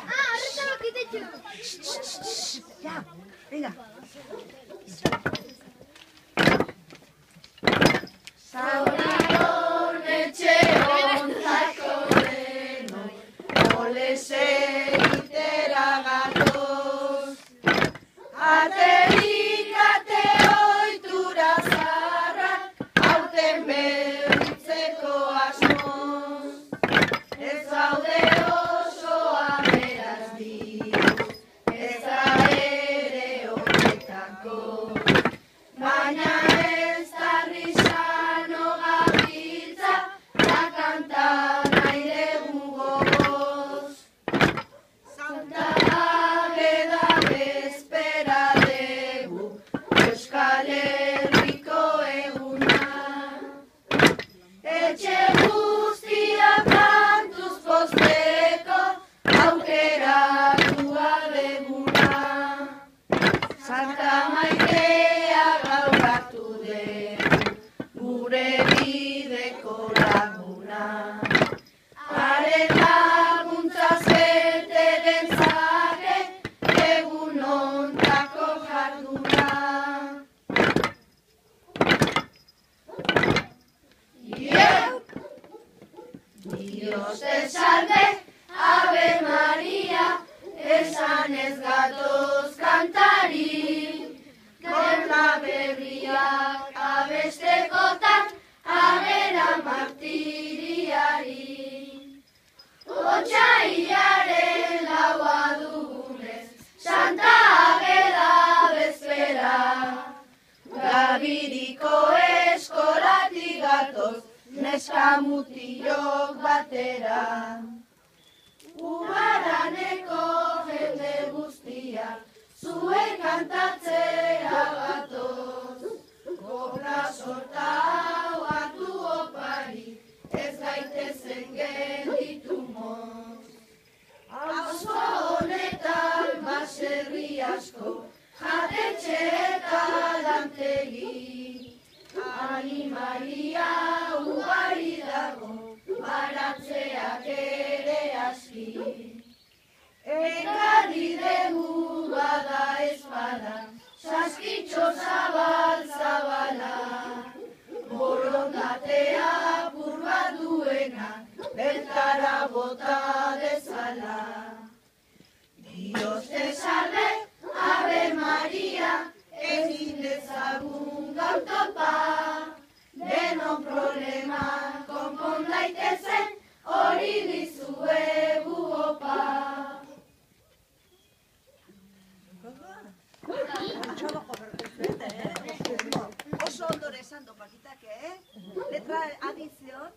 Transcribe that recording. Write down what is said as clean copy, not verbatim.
Arreta lo quitetxo. Ya, venga. Saunaron etxe ontako denoi, olez egitera gatoz. Aterik ate ohitura zaharrak, aurten berritzeko asmoz. Ez gaude oso aberaz diru, ez da ere horretako. Baina ez da risano gabiltza, da kanta nahi dugu gogoz. Santa Ageda bezpera dugu, Euskal Herriko eguna. Etxe guztiak kantuz pozteko, aukeratua deguna. Santa Maitea gaur hartu dugu, gure bideko laguna. Haren laguntzaz bete gentzake, egun ontako jarduna. Dios te salve, Ave Maria, esan ez gatoz kantari. Gerla berriak abestekotan, agera martiriari. Otsailaren laua dugunez, Santa Ageda bezpera. Gabiriko eskolatik gatoz, neska mutilok batera. Ubaraneko jende guztiak, zuen kantatzea gatoz. Kopla sorta hau hartu opari, ez gaitezen gelditu moz. Auzo honetan baserri asko, jatetxe eta lantegi. Animalia ugari dago, baratzeak ere aski. Ekarri dugu bada ez bada, saskitxo zabal-zabala. Borondatea burba duena, bertara bota dezala. Dios te salve, Ave Maria, egin dezagun gaur topa. Denon problema konpon daitezen, hori dizuegu opa. Oso ondo esan do, Paquitak, Letra adizion,